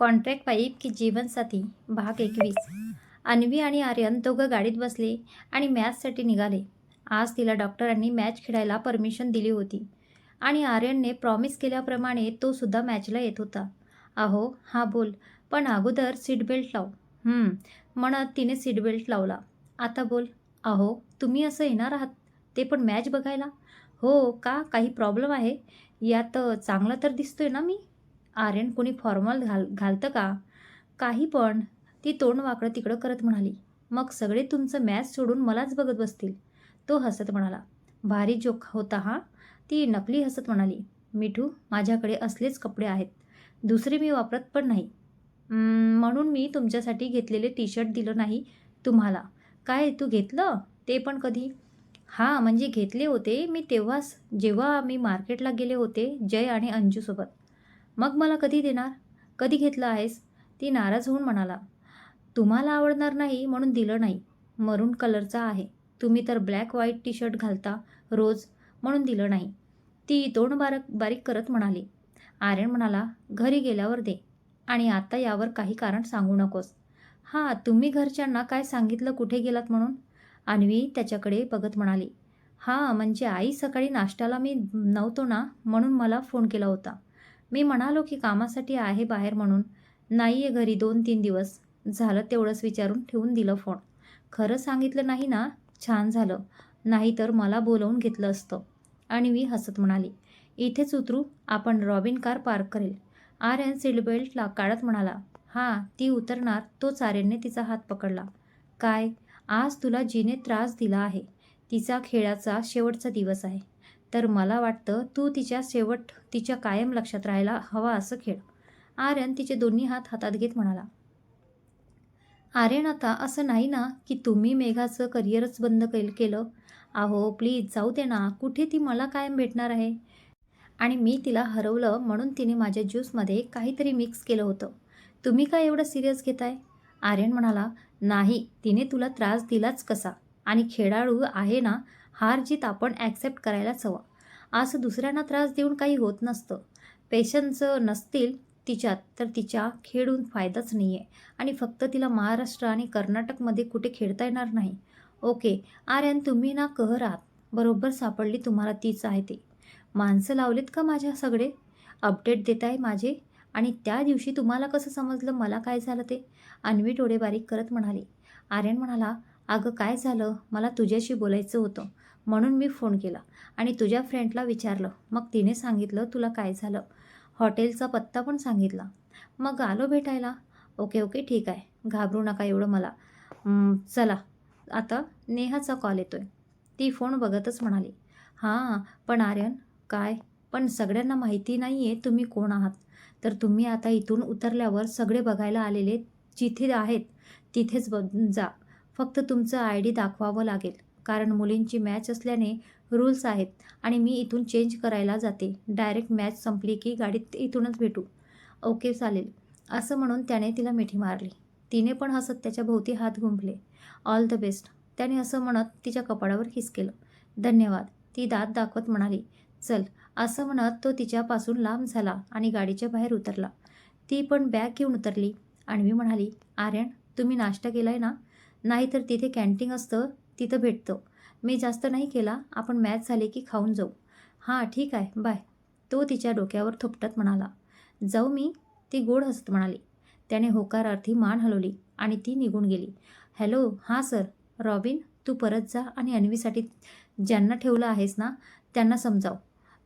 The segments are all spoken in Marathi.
कॉन्ट्रॅक्ट पाईप की जीवनसाथी भाग 21. अन्वी आणि आर्यन दोघं गाडीत बसले आणि मॅचसाठी निघाले. आज तिला डॉक्टरांनी मॅच खेळायला परमिशन दिली होती आणि आर्यनने प्रॉमिस केल्याप्रमाणे तो सुद्धा मॅचला येत होता. अहो हां बोल, पण अगोदर सीट बेल्ट लाव. म्हणत तिने सीट बेल्ट लावला. आता बोल. अहो तुम्ही असं येणार आहात, ते पण मॅच बघायला? हो का, काही प्रॉब्लेम आहे? यात चांगला तर दिसतोय ना मी. आर्यन कोणी फॉर्मल घालतं का? काही पण. ती तोंड वाकडं तिकडं करत म्हणाली. मग सगळे तुमचं मॅच सोडून मलाच बघत बसतील. तो हसत म्हणाला. भारी जोक होता हा. ती नकली हसत म्हणाली. मिठू, माझ्याकडे असलेच कपडे आहेत, दुसरे मी वापरत पण नाही. म्हणून मी तुमच्यासाठी घेतलेले टी शर्ट दिलं नाही तुम्हाला. काय तू घेतलं? ते पण कधी? हां म्हणजे घेतले होते मी तेव्हाच, जेव्हा मी मार्केटला गेले होते जय आणि अंजूसोबत. मग मला कधी देणार? कधी घेतलं आहेस? ती नाराज होऊन म्हणाला. तुम्हाला आवडणार नाही म्हणून दिलं नाही. मरून कलरचा आहे. तुम्ही तर ब्लॅक व्हाईट टी शर्ट घालता रोज, म्हणून दिलं नाही. ती तोंड बारीक करत म्हणाली. आर्यन म्हणाला, घरी गेल्यावर दे आणि आता यावर काही कारण सांगू नकोस. हां तुम्ही घरच्यांना काय सांगितलं कुठे गेलात म्हणून? अन्वी त्याच्याकडे बघत म्हणाली. हां म्हणजे आई सकाळी नाश्त्याला मी नव्हतो ना, म्हणून मला फोन केला होता. मी म्हणालो की कामासाठी आहे बाहेर म्हणून. नाही आहे घरी 2-3 दिवस. झालं तेवढंच विचारून ठेवून दिलं फोन. खरं सांगितलं नाही ना? छान झालं. नाहीतर मला बोलवून घेतलं असतं. अन्वी हसत म्हणाली. इथेच उतरू, आपण रॉबिन कार पार्क करेल. आर्यन सीटबेल्टला काढत म्हणाला. हां ती उतरणार तोच आर्यनने तिचा हात पकडला. काय? आज तुला जिने त्रास दिला आहे. तिचा खेळाचा शेवटचा दिवस आहे. तर मला वाटतं तू तिच्या कायम लक्षात राहायला हवा असं खेळ. आर्यन तिचे दोन्ही हात हातात घेत म्हणाला. आर्यन आता असं नाही ना की तुम्ही मेघाचं करिअरच बंद केलं. अहो प्लीज जाऊ दे ना, कुठे ती मला कायम भेटणार आहे? आणि मी तिला हरवलं म्हणून तिने माझ्या ज्यूसमध्ये काहीतरी मिक्स केलं होतं. तुम्ही काय एवढं सिरियस घेताय? आर्यन म्हणाला. नाही, तिने तुला त्रास दिलाच कसा? आणि खेळाडू आहे ना, हार जीत आपण ॲक्सेप्ट करायलाच हवं. असं दुसऱ्यांना त्रास देऊन काही होत नसतं. पेशन्स नसतील तिच्यात तर तिच्या खेळून फायदाच नाही आहे. आणि फक्त तिला महाराष्ट्र आणि कर्नाटकमध्ये कुठे खेळता येणार नाही. ओके आर्यन, तुम्ही ना कहर आहात. बरोबर सापडली तुम्हाला तीच आहे ते. माणसं लावलीत का माझ्या सगळे? अपडेट देताय माझे? आणि त्या दिवशी तुम्हाला कसं समजलं मला काय झालं ते? अन्वी डोळे बारीक करत म्हणाली. आर्यन म्हणाला. अगं काय झालं, मला तुझ्याशी बोलायचं होतं म्हणून मी फोन केला आणि तुझ्या फ्रेंडला विचारलं. मग तिने सांगितलं तुला काय झालं. हॉटेलचा पत्ता पण सांगितला. मग आलो भेटायला. ओके ठीक आहे, घाबरू नका एवढं मला. चला आता नेहाचा कॉल येतोय. ती फोन बघतच म्हणाली. हां पण आर्यन. काय? पण सगळ्यांना माहिती नाही आहे तुम्ही कोण आहात. तर तुम्ही आता इथून उतरल्यावर सगळे बघायला आलेले जिथे आहेत तिथेच जा. फक्त तुमचं ID दाखवावं लागेल, कारण मुलींची मॅच असल्याने रूल्स आहेत आणि मी इथून चेंज करायला जाते. डायरेक्ट मॅच संपली की गाडीत इथूनच भेटू. ओके चालेल. असं म्हणून त्याने तिला मिठी मारली. तिने पण हसत त्याच्या भोवती हात घुंपले. All the best. त्याने असं म्हणत तिच्या कपाळावर किस केलं. धन्यवाद. ती दात दाखवत म्हणाली. चल. असं म्हणत तो तिच्यापासून लांब झाला आणि गाडीच्या बाहेर उतरला. ती पण बॅग घेऊन उतरली. अन्वी म्हणाली. आर्यन, तुम्ही नाश्ता केलाय ना? नाहीतर तिथे कॅन्टीन असतं, तिथं भेटतं. मी जास्त नाही केला, आपण मॅच झाली की खाऊन जाऊ. हां ठीक आहे, बाय. तो तिच्या डोक्यावर थोपटत म्हणाला. जाऊ मी? ती गोड हसत म्हणाली. त्याने होकारार्थी मान हलवली आणि ती निघून गेली. हॅलो, हां सर. रॉबिन, तू परत जा आणि अन्वीसाठी ज्यांना ठेवलं आहेस ना त्यांना समजाव.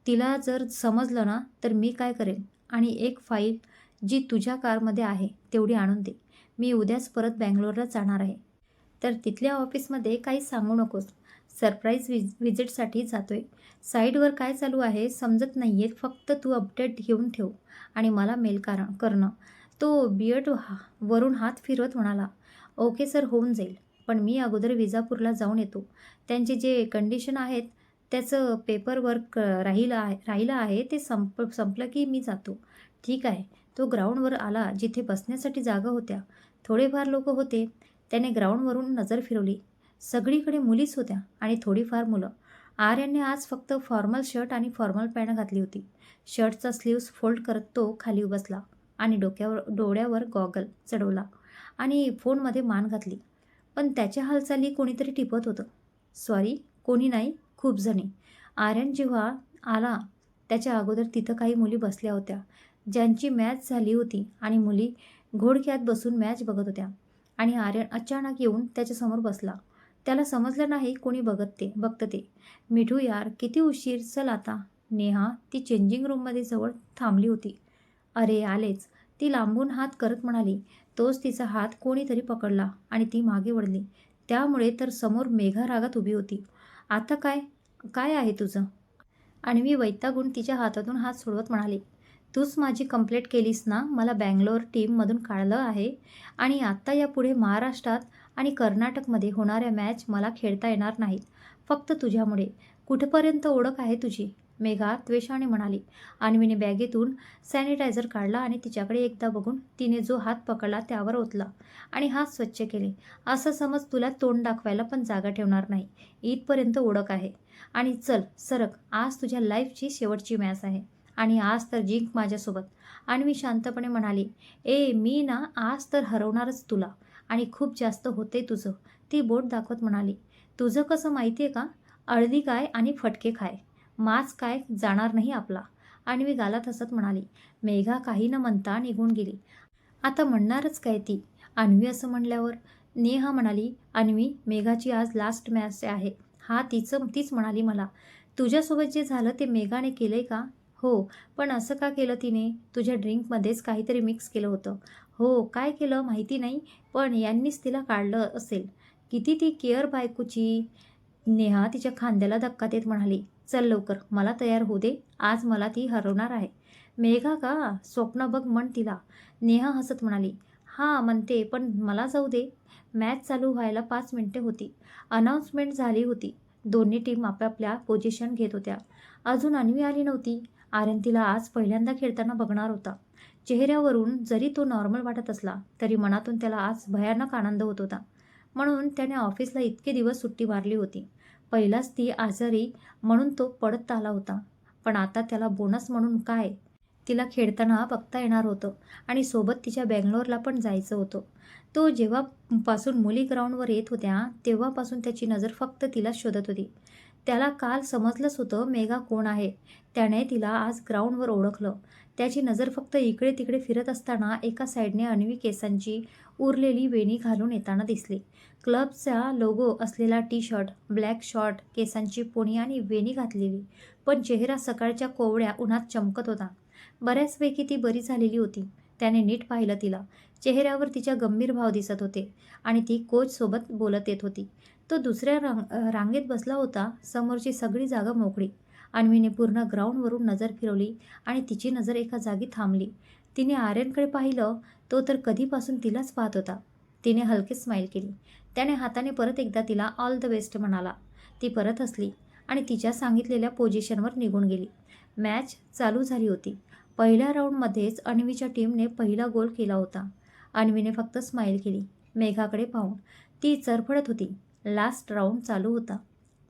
तिला जर समजलं ना तर मी काय करेन. आणि एक फाईल जी तुझ्या कारमध्ये आहे तेवढी आणून दे. मी उद्याच परत बँगलोरला जाणार आहे. तर तिथल्या ऑफिसमध्ये काही सांगू नकोस. सरप्राईज व्हिजिटसाठी जातोय. साईडवर काय चालू आहे समजत नाही आहे, फक्त तू अपडेट घेऊन ठेव आणि मला मेल करणं. तो बियर्ड वरून हात फिरवत म्हणाला. ओके सर, होऊन जाईल. पण मी अगोदर विजापूरला जाऊन येतो. त्यांचे जे कंडिशन आहेत त्याचं पेपरवर्क राहिलं आहे ते संपलं की मी जातो. ठीक आहे. तो ग्राउंडवर आला जिथे बसण्यासाठी जागा होत्या. थोडेफार लोक होते. त्याने ग्राउंडवरून नजर फिरवली. सगळीकडे मुलीच होत्या आणि थोडीफार मुलं. आर्यनने आज फक्त फॉर्मल शर्ट आणि फॉर्मल पॅन्ट घातली होती. शर्टचा स्लीव्स फोल्ड करत तो खाली बसला. आणि डोळ्यावर गॉगल चढवला आणि फोनमध्ये मान घातली. पण त्याच्या हालचाली कोणीतरी टिपत होतं. सॉरी, कोणी नाही, खूप जणी. आर्यन जेव्हा आला त्याच्या अगोदर तिथं काही मुली बसल्या होत्या, ज्यांची मॅच झाली होती आणि मुली घोडक्यात बसून मॅच बघत होत्या. आणि आर्यन अचानक येऊन त्याच्यासमोर बसला. त्याला समजलं नाही कोणी बघतं ते. मिठू यार, किती उशीर, चल आता. नेहा ती चेंजिंग रूममध्ये जवळ थांबली होती. अरे आलेच, ती लांबून हात करत म्हणाली. तोच तिचा हात कोणीतरी पकडला आणि ती मागे वळली. त्यामुळे तर समोर मेघा रागात उभी होती. आता काय काय आहे तुझं? अन्वी वैतागून तिच्या हातातून हात सोडवत म्हणाली. तूच माझी कंप्लेंट केलीस ना, मला बँगलोर टीममधून काढलं आहे आणि आत्ता यापुढे महाराष्ट्रात आणि कर्नाटकमध्ये होणाऱ्या मॅच मला खेळता येणार नाहीत, फक्त तुझ्यामुळे. कुठपर्यंत ओळख आहे तुझी? मेघा त्वेषाने म्हणाली. अन्वीने बॅगेतून सॅनिटायझर काढला आणि तिच्याकडे एकदा बघून तिने जो हात पकडला त्यावर ओतला आणि हात स्वच्छ केले. असं समज तुला तोंड दाखवायला पण जागा ठेवणार नाही, इथपर्यंत ओळख आहे. आणि चल सरक, आज तुझ्या लाईफची शेवटची मॅच आहे आणि आज तर जिंक माझ्यासोबत. अन्वी शांतपणे म्हणाली. मी ना आज तर हरवणारच तुला आणि खूप जास्त होते तुझं. ती बोट दाखवत म्हणाली. तुझं कसं माहिती आहे का? अळदी काय आणि फटके खाय, माच काय जाणार नाही आपला. अन्वी गालात हसत म्हणाली. मेघा काही न म्हणता निघून गेली. आता म्हणणारच काय ती? अन्वी असं म्हणल्यावर नेहा म्हणाली. अन्वी, मेघाची आज लास्ट मॅच आहे. हा तीच म्हणाली मला. तुझ्यासोबत जे झालं ते मेघाने केलंय का? हो. पण असं का केलं तिने? तुझ्या ड्रिंकमध्येच काहीतरी मिक्स केलं होतं. हो. काय केलं माहिती नाही, पण यांनीच तिला काढलं असेल. किती ती केअर बायकोची. नेहा तिच्या खांद्याला धक्का देत म्हणाली. चल लवकर, मला तयार होऊ दे, आज मला ती हरवणार आहे. मेघा का? स्वप्न बघ म्हण तिला. नेहा हसत म्हणाली. हां म्हणते, पण मला जाऊ दे. मॅच चालू व्हायला 5 मिनिटे होती. अनाउन्समेंट झाली होती. दोन्ही टीम आपापल्या पोझिशन घेत होत्या. अजून अन्वी आली नव्हती. आर्यन तिला आज पहिल्यांदा खेळताना बघणार होता. चेहऱ्यावरून जरी तो नॉर्मल वाटत असला तरी मनातून त्याला आज भयानक आनंद होत होता. म्हणून त्याने ऑफिसला इतके दिवस सुट्टी मारली होती. पहिलाच ती आजारी म्हणून तो पडत आला होता. पण आता त्याला बोनस म्हणून काय, तिला खेळताना बघता येणार होतं आणि सोबत तिच्या बँगलोरला पण जायचं होतं. तो जेव्हापासून मुली ग्राउंडवर येत होत्या तेव्हापासून त्याची नजर फक्त तिलाच शोधत होती. त्याला काल समजलंच होतं मेघा कोण आहे. त्याने तिला आज ग्राउंडवर ओळखलं. त्याची नजर फक्त इकडे तिकडे फिरत असताना एका साईडने अन्वी केसांची उरलेली वेणी घालून येताना दिसली. क्लबचा लोगो असलेला टी शर्ट, ब्लॅक शॉर्ट, केसांची पोणी आणि वेणी घातलेली, पण चेहरा सकाळच्या कोवळ्या उन्हात चमकत होता. बऱ्याचपैकी ती बरी झालेली होती. त्याने नीट पाहिलं तिला. चेहऱ्यावर तिच्या गंभीर भाव दिसत होते आणि ती कोचसोबत बोलत येत होती. तो दुसऱ्या रांगेत बसला होता. समोरची सगळी जागा मोकळी. अन्वीने पूर्ण ग्राउंडवरून नजर फिरवली आणि तिची नजर एका जागी थांबली. तिने आर्यनकडे पाहिलं. तो तर कधीपासून तिलाच पाहत होता. तिने हलके स्माईल केली. त्याने हाताने परत एकदा तिला ऑल द बेस्ट म्हणाला. ती परत हसली आणि तिच्या सांगितलेल्या पोझिशनवर निघून गेली. मॅच चालू झाली होती. पहिल्या राऊंडमध्येच अन्वीच्या टीमने पहिला गोल केला होता. अन्वीने फक्त स्माईल केली. मेघाकडे पाहून ती चरफडत होती. लास्ट राऊंड चालू होता.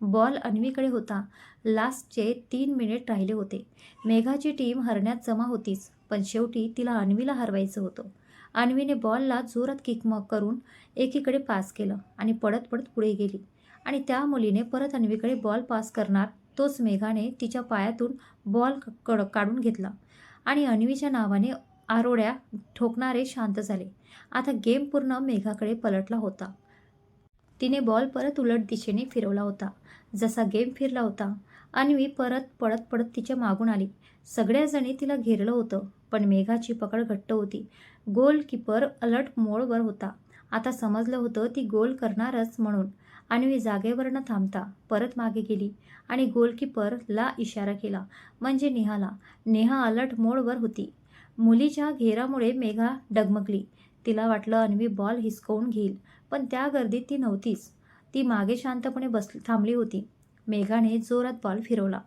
बॉल अन्वीकडे होता. लास्टचे 3 मिनिट राहिले होते. मेघाची टीम हरण्यात जमा होतीच, पण शेवटी तिला अन्वीला हरवायचं होतं. अन्वीने बॉलला जोरात किक करून एकीकडे पास केलं आणि पडत पडत पुढे गेली आणि त्या मुलीने परत अन्वीकडे बॉल पास करणार तोच मेघाने तिच्या पायातून बॉल काढून घेतला आणि अन्वीच्या नावाने आरोळ्या ठोकणारे शांत झाले. आता गेम पूर्ण मेघाकडे पलटला होता. तिने बॉल परत उलट दिशेने फिरवला होता. जसा गेम फिरला होता, अन्वी परत पडत पडत तिच्या मागून आली. सगळ्याजणी तिला घेरलं होतं, पण मेघाची पकड घट्ट होती. गोलकीपर अलर्ट मोडवर होता. आता समजलं होतं ती गोल करणारच म्हणून. अन्वी जागेवर न थांबता परत मागे गेली आणि गोलकीपरला इशारा केला, म्हणजे नेहाला. नेहा अलर्ट मोडवर होती. मुलीच्या घेरामुळे मेघा डगमगली. तिला वाटलं अन्वी बॉल हिसकावून घेईल, पण त्या गर्दीत ती नव्हतीच. ती मागे शांतपणे थांबली होती. मेघाने जोरात बॉल फिरवला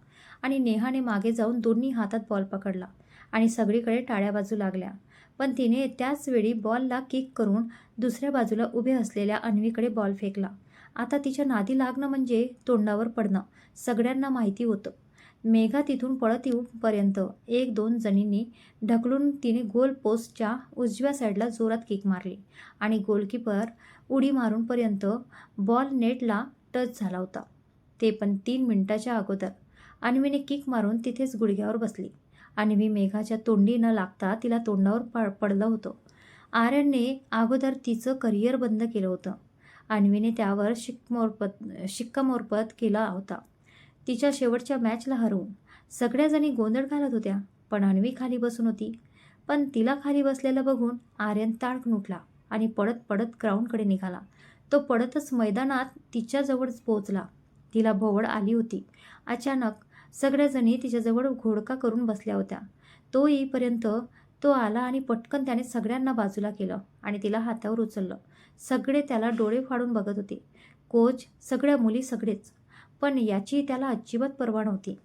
आणि नेहाने मागे जाऊन दोन्ही हातात बॉल पकडला आणि सगळीकडे टाळ्या वाजू लागल्या. पण तिने त्याच वेळी बॉलला किक करून दुसऱ्या बाजूला उभे असलेल्या अन्वीकडे बॉल फेकला. आता तिच्या नादी लागणं म्हणजे तोंडावर पडणं. सगळ्यांना माहिती होतं. मेघा तिथून पळत येऊपर्यंत 1-2 जणींनी ढकलून तिने गोल पोस्टच्या उजव्या साईडला जोरात किक मारली आणि गोलकीपर उडी मारूनपर्यंत बॉल नेटला टच झाला होता. ते पण 3 मिनिटाच्या अगोदर. अन्वीने किक मारून तिथेच गुडघ्यावर बसली. अन्वी मेघाच्या तोंडी न लागता तिला तोंडावर पडलं होतं. आर्यनने अगोदर तिचं करिअर बंद केलं होतं. अन्वीने त्यावर शिक्कामोर्तब केला होता. तिच्या शेवटच्या मॅचला हरवून. सगळ्याजणी गोंधळ घालत होत्या, पण अन्वी खाली बसून होती. पण तिला खाली बसलेलं बघून आर्यन ताडकन उठला आणि पडत पडत ग्राउंडकडे निघाला. तो पडतच मैदानात तिच्याजवळ पोहोचला. तिला भोवळ आली होती. अचानक सगळ्याजणी तिच्याजवळ घोडका करून बसल्या होत्या. तो येईपर्यंत तो आला आणि पटकन त्याने सगळ्यांना बाजूला केलं आणि तिला हातावर उचललं. सगळे त्याला डोळे फाडून बघत होते. कोच, सगळ्या मुली, सगळेच. पण याची त्याला अजिबात पर्वा नव्हती.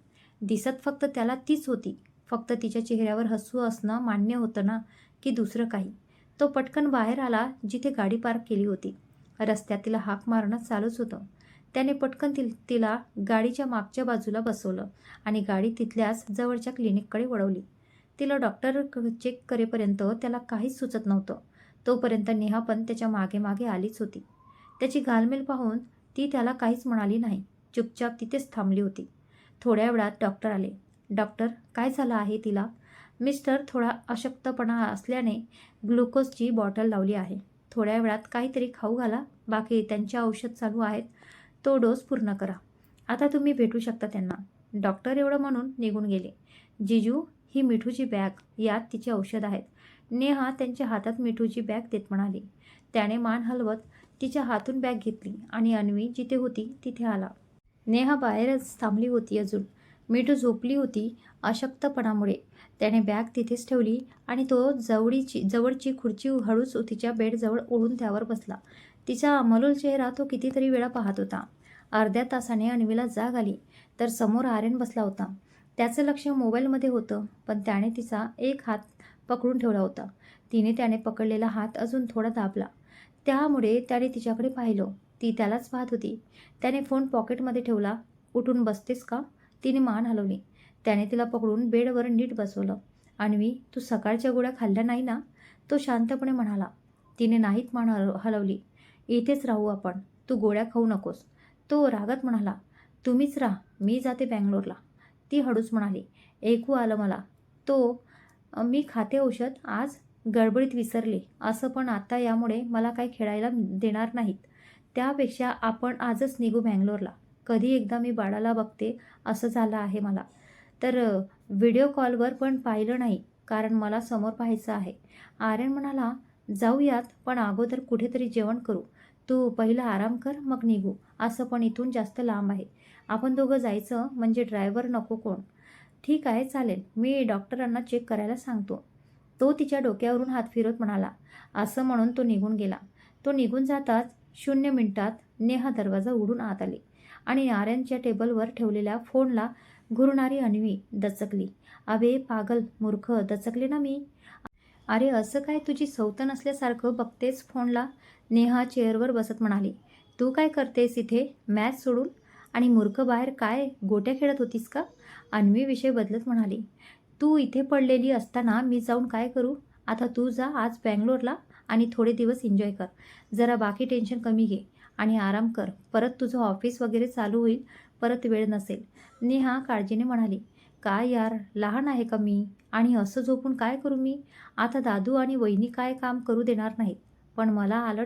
दिसत फक्त त्याला तीच होती. फक्त तिच्या चेहऱ्यावर हसू असणं मान्य होतं ना, की दुसरं काही. तो पटकन बाहेर आला जिथे गाडी पार्क केली होती. रस्त्यात तिला हाक मारणं चालूच होतं. त्याने पटकन तिला गाडीच्या मागच्या बाजूला बसवलं आणि गाडी तिथल्याच जवळच्या क्लिनिककडे वळवली. तिला डॉक्टर चेक करेपर्यंत त्याला काहीच सुचत नव्हतं. तोपर्यंत नेहा पण त्याच्या मागे मागे आलीच होती. त्याची घालमेल पाहून ती त्याला काहीच म्हणाली नाही. चुपचाप तिथेच थांबली होती. थोड्या वेळात डॉक्टर आले. डॉक्टर, काय झालं आहे तिला? मिस्टर, थोडा अशक्तपणा असल्याने ग्लुकोजची बॉटल लावली आहे. थोड्या वेळात काहीतरी खाऊ घाला. बाकी त्यांचे औषध चालू आहेत. तो डोस पूर्ण करा. आता तुम्ही भेटू शकता त्यांना. डॉक्टर एवढं म्हणून निघून गेले. जिजू, ही मिठूची बॅग, यात तिचे औषध आहेत. नेहा त्यांच्या हातात मिठूची बॅग देत म्हणाली. त्याने मान हलवत तिच्या हातून बॅग घेतली आणि अन्वी जिथे होती तिथे आला. नेहा बाहेरच थांबली होती अजून. मिठू झोपली होती अशक्तपणामुळे. त्याने बॅग तिथेच ठेवली आणि तो जवळची खुर्ची हळूच तिच्या बेडजवळ ओढून त्यावर बसला. तिचा मलूल चेहरा तो कितीतरी वेळा पाहत होता. अर्ध्या तासाने अन्वीला जाग आली तर समोर आर्यन बसला होता. त्याचं लक्ष मोबाईलमध्ये होतं, पण त्याने तिचा एक हात पकडून ठेवला होता. तिने त्याने पकडलेला हात अजून थोडा दाबला. त्यामुळे त्याने तिच्याकडे पाहिलं. ती त्यालाच पाहत होती. त्याने फोन पॉकेटमध्ये ठेवला. उठून बसतेस का? तिने मान हलवली. त्याने तिला पकडून बेडवर नीट बसवलं. अन्वी, तू सकाळच्या गोळ्या खाल्ल्या नाही ना? तो शांतपणे म्हणाला. तिने नाहीत मान हलवली. इथेच राहू आपण. तू गोळ्या खाऊ नकोस. तो रागात म्हणाला. तुम्हीच राहा, मी जाते बँगलोरला. ती हळूच म्हणाली. ऐकू आलं मला. मी खाते औषध. आज गडबडीत विसरले असं, पण आता यामुळे मला काही खेळायला देणार नाहीत. त्यापेक्षा आपण आजच निघू बँगलोरला. कधी एकदा मी बाळाला बघते असं झालं आहे मला. तर व्हिडिओ कॉलवर पण पाहिलं नाही, कारण मला समोर पाहायचं आहे. आर्यन म्हणाला. जाऊयात, पण अगोदर कुठेतरी जेवण करू. तू पहिला आराम कर, मग निघू. असं पण इथून जास्त लांब आहे. आपण दोघं जायचं म्हणजे ड्रायव्हर नको कोण. ठीक आहे, चालेल. मी डॉक्टरांना चेक करायला सांगतो. तो तिच्या डोक्यावरून हात फिरत म्हणाला. असं म्हणून तो निघून गेला. तो निघून जाताच 0 मिनिटात नेहा दरवाजा उघडून आत आली आणि आर्यनच्या टेबलवर ठेवलेल्या फोनला घुरणारी अन्वी दचकली. अबे पागल मूर्ख, दचकले ना मी. अरे असं काय तुझी सवत नसल्यासारखं बघतेस फोनला? नेहा चेअरवर बसत म्हणाली. तू काय करतेस इथे मॅच सोडून? आणि मूर्ख बाहेर काय गोट्या खेळत होतीस का? अन्वी विषय बदलत म्हणाली. तू इथे पडलेली असताना मी जाऊन काय करू? आता तू जा आज बँगलोरला आणि थोडे दिवस एन्जॉय कर. जरा बाकी टेन्शन कमी घे आणि आराम कर. परत तुझं ऑफिस वगैरे चालू होईल, परत वेळ नसेल. नेहा काळजीने म्हणाली. काय यार, लहान आहे का मी? आणि असं झोपून काय करू मी? आता दादू आणि वहिनी काय काम करू देणार नाहीत. पण मला आलं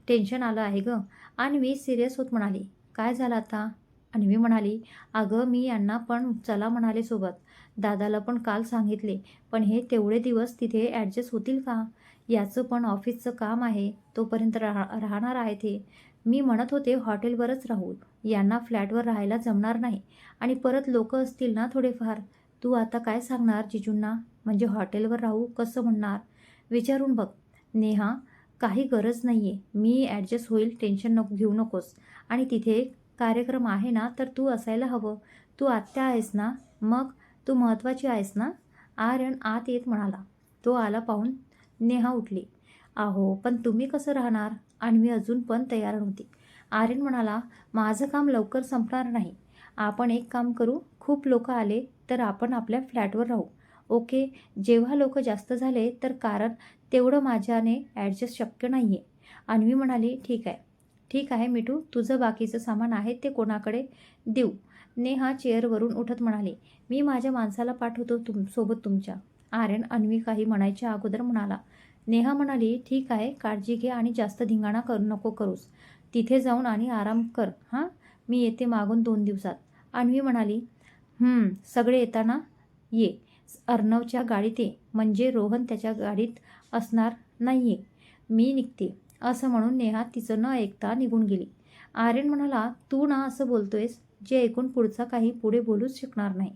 टेन्शन आलं आहे गं. अन्वी सिरियस होत म्हणाली. काय झालं आता? अन्वी म्हणाली. अगं मी यांना पण चला म्हणाले सोबत. दादाला पण काल सांगितले, पण हे तेवढे दिवस तिथे ॲडजस्ट होतील का? याचं पण ऑफिसचं काम आहे, तोपर्यंत राहणार आहे ते. मी म्हणत होते हॉटेलवरच राहू. यांना फ्लॅटवर राहायला जमणार नाही आणि परत लोक असतील ना थोडेफार. तू आता काय सांगणार जिजूंना? म्हणजे हॉटेलवर राहू कसं म्हणणार? विचारून बघ. नेहा, काही गरज नाही आहे. मी ॲडजस्ट होईल, टेन्शन घेऊ नकोस. आणि तिथे कार्यक्रम आहे ना, तर तू असायला हवं. तू आत्या आहेस ना, मग तू महत्त्वाची आहेस ना? आर्यन आत येत म्हणाला. तो आला पाहून नेहा उठली. अहो, पण तुम्ही कसं राहणार? अन्वी अजून पण तयार नव्हती. आर्यन म्हणाला. माझं काम लवकर संपणार नाही. आपण एक काम करू, खूप लोक आले तर आपण आपल्या फ्लॅटवर राहू. ओके. जेव्हा लोक जास्त झाले तर कारण तेवढं माझ्याने ॲडजस्ट शक्य नाही आहे. अन्वी म्हणाली, ठीक आहे. ठीक आहे मिठू, तुझं बाकीचं सामान आहे ते कोणाकडे देऊ? नेहा चेअरवरून उठत म्हणाली, मी माझ्या माणसाला पाठवतो सोबत तुमच्या. आर्यन अन्वी काही म्हणायच्या अगोदर म्हणाला. नेहा म्हणाली, ठीक आहे, काळजी घे आणि जास्त धिंगाणा नको करूस. तिथे जाऊन आणि आराम कर हां. मी येते मागून 2 दिवसात. अन्वी म्हणाली, सगळे येताना ये. अर्णवच्या गाडीत ये, म्हणजे रोहन त्याच्या गाडीत असणार नाही आहे. मी निघते. असं म्हणून नेहा तिचं न ऐकता निघून गेली. आर्यन म्हणाला, तू ना असं बोलतोयस जे ऐकून पुढचा काही पुढे बोलूच शकणार नाही.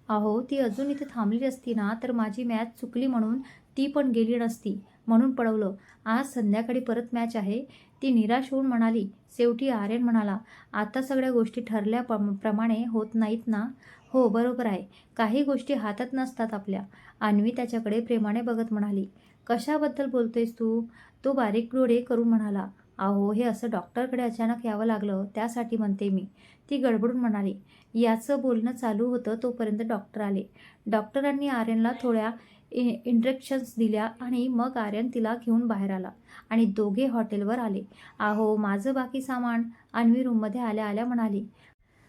अहो, ती अजून इथे थांबली असती ना तर माझी मॅच चुकली म्हणून ती पण गेली नसती. म्हणून पळवलं. आज संध्याकाळी परत मॅच आहे. ती निराश होऊन म्हणाली. शेवटी आर्यन म्हणाला, आता सगळ्या गोष्टी ठरल्याप्रमाणे होत नाहीत ना? हो, बरोबर आहे. काही गोष्टी हातात नसतात आपल्या. अन्वी त्याच्याकडे प्रेमाने बघत म्हणाली. कशाबद्दल बोलतोयस तू? तो बारीक डोळे करून म्हणाला. अहो, हे असं डॉक्टरकडे अचानक यावं लागलं त्यासाठी म्हणते मी. ती गडबडून म्हणाली. याचं बोलणं चालू होतं तोपर्यंत डॉक्टर आले. डॉक्टरांनी आर्यनला थोड्या इंस्ट्रक्शन्स दिल्या आणि मग आर्यन तिला घेऊन बाहेर आला आणि दोघे हॉटेलवर आले. अहो, माझं बाकी सामान, अन्वी रूममध्ये आल्या आल्या म्हणाली.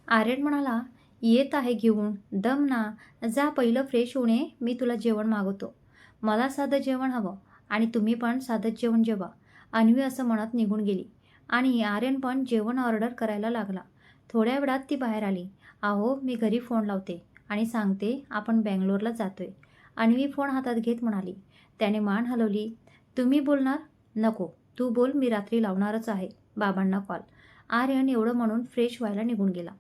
आर्यन म्हणाला, येत आहे घेऊन. दम ना. जा पहिलं फ्रेश होऊन ये, मी तुला जेवण मागवतो. मला साधं जेवण हवं आणि तुम्ही पण साधंच जेवण जेवा. अन्वी असं म्हणत निघून गेली आणि आर्यन पण जेवण ऑर्डर करायला लागला. थोड्या वेळात ती बाहेर आली. अहो, मी घरी फोन लावते आणि सांगते आपण बँगलोरला जातोय. अन्वी फोन हातात घेत म्हणाली. त्याने मान हलवली. तुम्ही बोलणार? नको, तू बोल, मी रात्री लावणारच आहे बाबांना कॉल. आर्यन एवढं म्हणून फ्रेश व्हायला निघून गेला.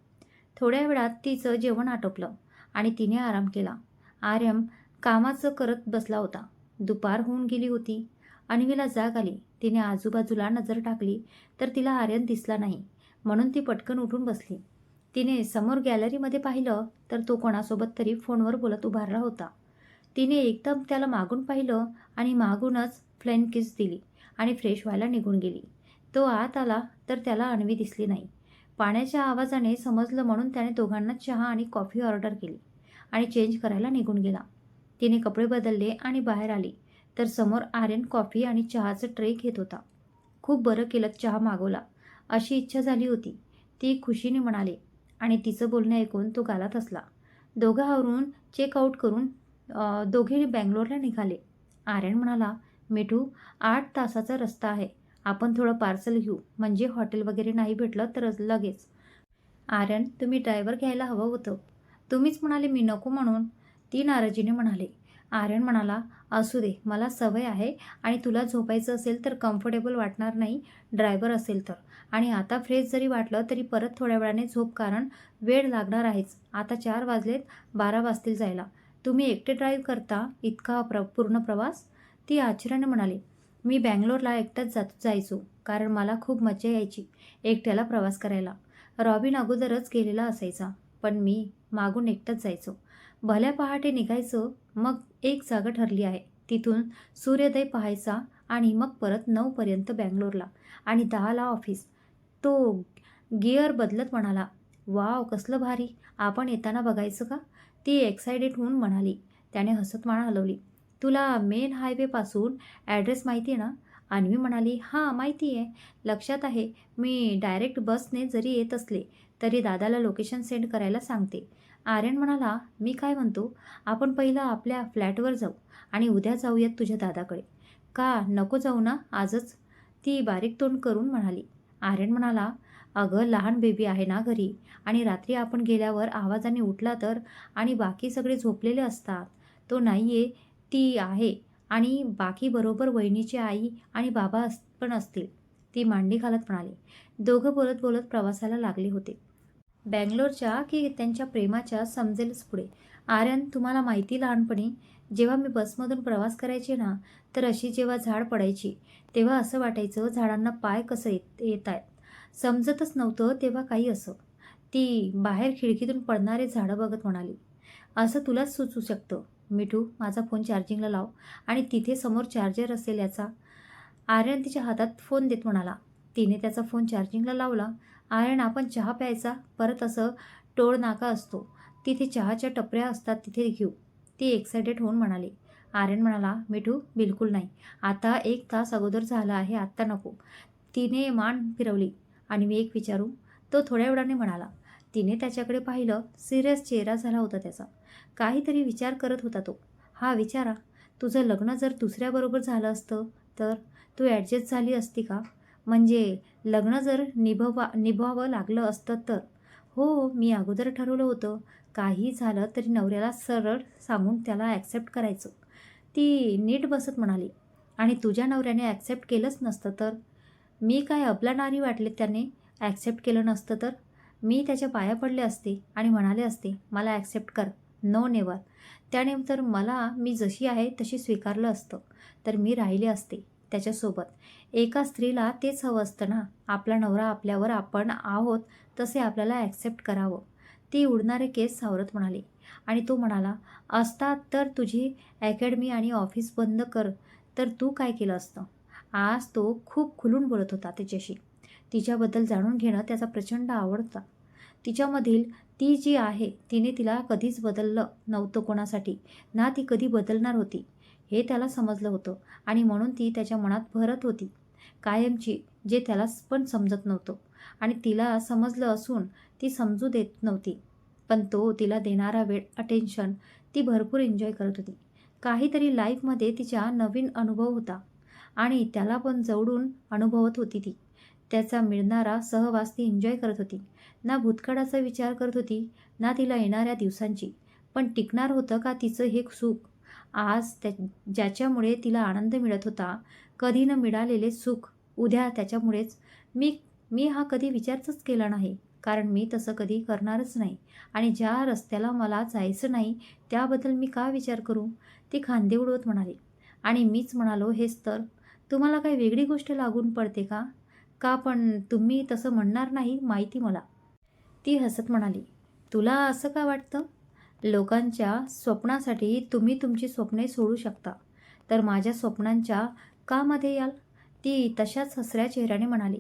थोड्या वेळात तिचं जेवण आटोपलं आणि तिने आराम केला. आर्यन कामाचं करत बसला होता. दुपार होऊन गेली होती. अन्वीला जाग आली. तिने आजूबाजूला नजर टाकली तर तिला आर्यन दिसला नाही. म्हणून ती पटकन उठून बसली. तिने समोर गॅलरीमध्ये पाहिलं तर तो कोणासोबत तरी फोनवर बोलत उभारला होता. तिने एकदम त्याला मागून पाहिलं आणि मागूनच फ्लाइंग किस दिली आणि फ्रेश व्हायला निघून गेली. तो आत आला तर त्याला अन्वी दिसली नाही. पाण्याच्या आवाजाने समजलं म्हणून त्याने दोघांना चहा आणि कॉफी ऑर्डर केली आणि चेंज करायला निघून गेला. तिने कपडे बदलले आणि बाहेर आली तर समोर आर्यन कॉफी आणि चहाचं ट्रे घेत होता. खूप बरं केलं चहा मागवला, अशी इच्छा झाली होती, ती खुशीने म्हणाली आणि तिचं बोलणं ऐकून तो गालात हसला. दोघं आवरून चेकआउट करून दोघे बँगलोरला निघाले. आर्यन म्हणाला, मिठू, 8 तासाचा रस्ता आहे. आपण थोडं पार्सल घेऊ, म्हणजे हॉटेल वगैरे नाही भेटलं तर लगेच. आर्यन, तुम्ही ड्रायव्हर घ्यायला हवं होतं. तुम्हीच म्हणाले मी नको म्हणून. ती नाराजीने म्हणाले. आर्यन म्हणाला, असू दे, मला सवय आहे आणि तुला झोपायचं असेल तर कम्फर्टेबल वाटणार नाही ड्रायव्हर असेल तर. आणि आता फ्रेश जरी वाटलं तरी परत थोड्या वेळाने झोप, कारण वेळ लागणार आहेच. आता 4 वाजलेत, 12 वाजतील जायला. तुम्ही एकटे ड्राईव्ह करता इतका पूर्ण प्रवास? ती आश्चर्याने म्हणाली. मी बँगलोरला एकटाच जायचो, कारण मला खूप मजा यायची एकट्याला प्रवास करायला. रॉबिन अगोदरच गेलेला असायचा, पण मी मागून एकटाच जायचो. भल्या पहाटे निघायचं, मग एक जागा ठरली आहे, तिथून सूर्योदय पाहायचा आणि मग परत 9 पर्यंत बँगलोरला आणि 10ला ऑफिस. तो गिअर बदलत म्हणाला. वाव, कसलं भारी. आपण येताना बघायचं का? ती एक्सायटेड होऊन म्हणाली. त्याने हसत मान हलवली. तुला मेन हायवेपासून ॲड्रेस माहिती आहे ना? अन्वी म्हणाली, हां, माहिती आहे. लक्षात आहे. मी डायरेक्ट बसने जरी येत असले तरी दादाला लोकेशन सेंड करायला सांगते. आर्यन म्हणाला, मी काय म्हणतो, आपण पहिलं आपल्या फ्लॅटवर जाऊ आणि उद्या जाऊयात तुझ्या दादाकडे. का नको जाऊ ना आजच? ती बारीक तोंड करून म्हणाली. आर्यन म्हणाला, अगं, लहान बेबी आहे ना घरी आणि रात्री आपण गेल्यावर आवाजाने उठला तर, आणि बाकी सगळे झोपलेले असतात. तो नाही आहे, ती आहे आणि बाकी बरोबर वहिनीची आई आणि बाबा पण असतील. ती मांडी घालत म्हणाली. दोघं बोलत बोलत प्रवासाला लागले होते. बँगलोरच्या की त्यांच्या प्रेमाच्या समजेलच पुढे. आर्यन, तुम्हाला माहिती, लहानपणी जेव्हा मी बसमधून प्रवास करायचे ना तर अशी जेव्हा झाड पडायची तेव्हा असं वाटायचं झाडांना पाय कसं येत आहेत. समजतच नव्हतं तेव्हा काही असं. ती बाहेर खिडकीतून पडणारे झाडं बघत म्हणाली. असं तुलाच सुचू शकतं मिठू, माझा फोन चार्जिंगला लाव आणि तिथे समोर चार्जर असेल याचा. आर्यन तिच्या हातात फोन देत म्हणाला. तिने त्याचा फोन चार्जिंगला लावला. आर्यन, आपण चहा प्यायचा, परत असं टोळ नाका असतो तिथे चहाच्या टपऱ्या असतात तिथे घेऊ, ती एक्सायटेड होऊन म्हणाली. आर्यन म्हणाला, मिठू बिलकुल नाही, आता 1 तास अगोदर झाला आहे, आत्ता नको. तिने मान फिरवली. आणि मी एक विचारू? तो थोड्या वेळाने म्हणाला. तिने त्याच्याकडे पाहिलं. सिरियस चेहरा झाला होता त्याचा. काहीतरी विचार करत होता तो. हा विचारा, तुझं लग्न जर दुसऱ्याबरोबर झालं असतं तर तू ॲडजस्ट झाली असती का? म्हणजे लग्न जर निभावावं लागलं असतं तर? हो, मी अगोदर ठरवलं होतं. काही झालं तरी नवऱ्याला सरळ सांगून त्याला ॲक्सेप्ट करायचं. ती नीट बसत म्हणाली. आणि तुझ्या नवऱ्याने ॲक्सेप्ट केलंच नसतं तर? मी काय अबला नारी वाटले त्याने ॲक्सेप्ट केलं नसतं तर? मी त्याच्या पाया पडले असते आणि म्हणाले असते, मला ॲक्सेप्ट कर. No never. त्याने तर मला मी जशी आहे तशी स्वीकारलं असतं तर मी राहिले असते त्याच्यासोबत. एका स्त्रीला तेच हवं असतं ना, आपला नवरा आपल्यावर आपण आहोत तसे आपल्याला ॲक्सेप्ट करावं. ती उडणारे केस सावरत म्हणाली. आणि तो म्हणाला, असतात तर तुझी अकॅडमी आणि ऑफिस बंद कर तर तू काय केलं असतं? आज तो खूप खुलून बोलत होता तिच्याशी. तिच्याबद्दल जाणून घेणं त्याचा प्रचंड आवडता. तिच्यामधील ती जी आहे तिने तिला कधीच बदललं नव्हतं कोणासाठी, ना ती कधी बदलणार होती हे त्याला समजलं होतं. आणि म्हणून ती त्याच्या मनात भरत होती कायमची, जे त्याला पण समजत नव्हतं. आणि तिला समजलं असून ती समजू देत नव्हती. पण तो तिला देणारा वेळ, अटेन्शन ती भरपूर एन्जॉय करत होती. काहीतरी लाईफमध्ये तिच्या नवीन अनुभव होता आणि त्याला पण जवळून अनुभवत होती ती. त्याचा मिळणारा सहवास ती एन्जॉय करत होती. ना भूतकाळाचा विचार करत होती, ना तिला येणाऱ्या दिवसांची. पण टिकणार होतं का तिचं हे सुख? आज ज्याच्यामुळे तिला आनंद मिळत होता, कधी न मिळालेले सुख उद्या त्याच्यामुळेच. मी मी हा कधी विचारच केला नाही, कारण मी तसं कधी करणारच नाही. आणि ज्या रस्त्याला मला जायचं नाही त्याबद्दल मी का विचार करू? ती खांदे उडवत म्हणाली. आणि मीच म्हणालो हेच तर. तुम्हाला काही वेगळी गोष्ट लागून पडते का? का पण तुम्ही तसं म्हणणार नाही माहिती मला. ती हसत म्हणाली. तुला असं का वाटतं? लोकांच्या स्वप्नासाठी तुम्ही तुमची स्वप्ने सोडू शकता, तर माझ्या स्वप्नांच्या का मध्ये याल? ती तशाच हसऱ्या चेहऱ्याने म्हणाली.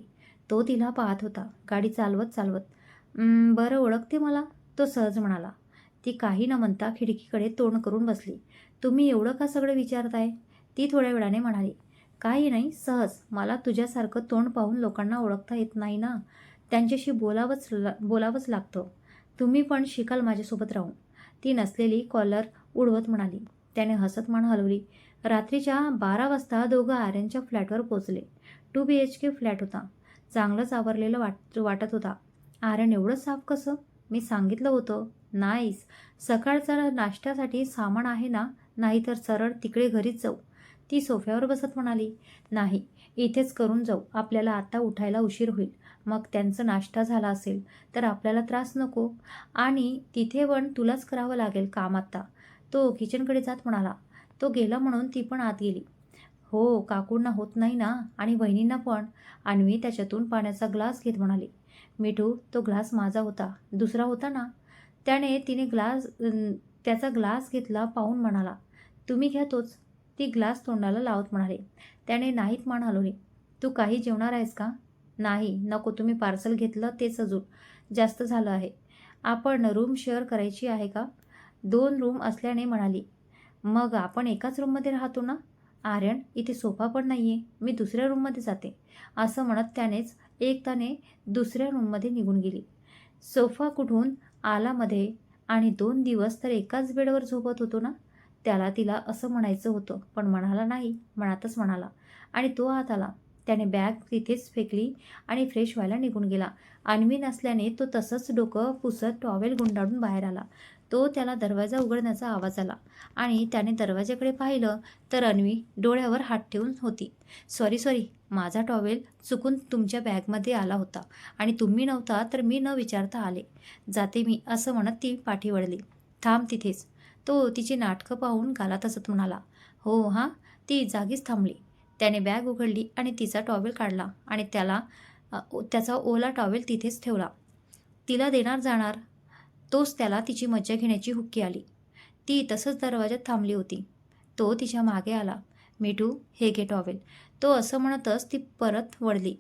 तो तिला पाहत होता, गाडी चालवत चालवत. बरं ओळखते मला, तो सहज म्हणाला. ती काही न म्हणता खिडकीकडे तोंड करून बसली. तुम्ही एवढं का सगळं विचारताय? ती थोड्या वेळाने म्हणाली. काही नाही, सहज. मला तुझ्यासारखं तोंड पाहून लोकांना ओळखता येत नाही ना, त्यांच्याशी बोलावंच लागतं. तुम्ही पण शिकाल माझ्यासोबत राहून. ती नसलेली कॉलर उडवत म्हणाली. त्याने हसत मान हलवली. रात्रीच्या 12 वाजता दोघं आर्यनच्या फ्लॅटवर पोचले. 2 BHK फ्लॅट होता. चांगलंच आवरलेलं वाटत होता. आर्यन एवढं साफ कसं? मी सांगितलं होतं. नाहीस. सकाळचा नाश्त्यासाठी सामान आहे ना, नाहीतर सरळ तिकडे घरीच जाऊ. ती सोफ्यावर बसत म्हणाली. नाही, इथेच करून जाऊ. आपल्याला आता उठायला उशीर होईल. मग त्यांचा नाश्ता झाला असेल तर आपल्याला त्रास नको. आणि तिथे पण तुलाच करावं लागेल काम आत्ता. तो किचनकडे जात म्हणाला. तो गेला म्हणून ती पण आत गेली. हो, काकूंना होत नाही ना, आणि वहिनींना पण. अन्वी त्याच्यातून पाण्याचा ग्लास घेत म्हणाली. मिठू, तो ग्लास माझा होता, दुसरा होता ना. त्याचा ग्लास घेतला पाहून म्हणाला. तुम्ही घ्या तोच. ती ग्लास तोंडाला लावत म्हणाले. त्याने नाहीत मान हलवली. तू काही जेवणार आहेस का? नाही, नको. तुम्ही पार्सल घेतलं तेच अजून जास्त झालं आहे. आपण रूम शेअर करायची आहे का? 2 रूम असल्याने म्हणाली. मग आपण एकाच रूममध्ये राहतो ना? आर्यन, इथे सोफा पण नाहीये. मी दुसऱ्या रूममध्ये जाते. असं म्हणत त्यानेच एकताने दुसऱ्या रूममध्ये निघून गेली. सोफा कुठून आला मध्ये? आणि 2 दिवस तर एकाच बेडवर झोपत होतो ना? त्याला तिला असं म्हणायचं होतं, पण म्हणाला नाही. मनातच म्हणाला. आणि तो आत आला. त्याने बॅग तिथेच फेकली आणि फ्रेश व्हायला निघून गेला. अन्वी नसल्याने तो तसंच डोकं पुसत टॉवेल गुंडाळून बाहेर आला. त्याला दरवाजा उघडण्याचा आवाज आला आणि त्याने दरवाजाकडे पाहिलं तर अन्वी डोळ्यावर हात ठेवून होती. सॉरी, माझा टॉवेल चुकून तुमच्या बॅगमध्ये आला होता आणि तुम्ही नव्हता तर मी न विचारता आले. जाते मी, असं म्हणत ती पाठी वळली. थांब तिथेच. तो तिची नाटकं पाहून गालात हसत म्हणाला. हो हां. ती जागीच थांबली. त्याने बॅग उघडली आणि तिचा टॉवेल काढला आणि त्याचा ओला टॉवेल तिथेच ठेवला. तिला देणार जाणार तोच त्याला तिची मज्जा घेण्याची हुक्की आली. ती तसंच दरवाजात थांबली होती. तो तिच्या मागे आला. मिठू, हे घे टॉवेल. तो असं म्हणतच ती परत वळली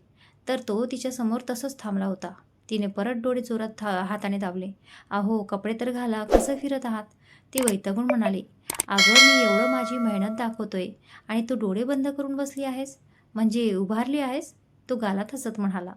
तर तो तिच्यासमोर तसंच थांबला होता. तिने परत डोळे जोरात हाताने दाबले. अहो, कपडे तर घाला, कसं फिरत आहात? ती वैतागून म्हणाली. अगं, मी एवढं माझी मेहनत दाखवतोय आणि तू डोळे बंद करून बसली आहेस? म्हणजे उभारली आहेस? तो गालात हसत म्हणाला.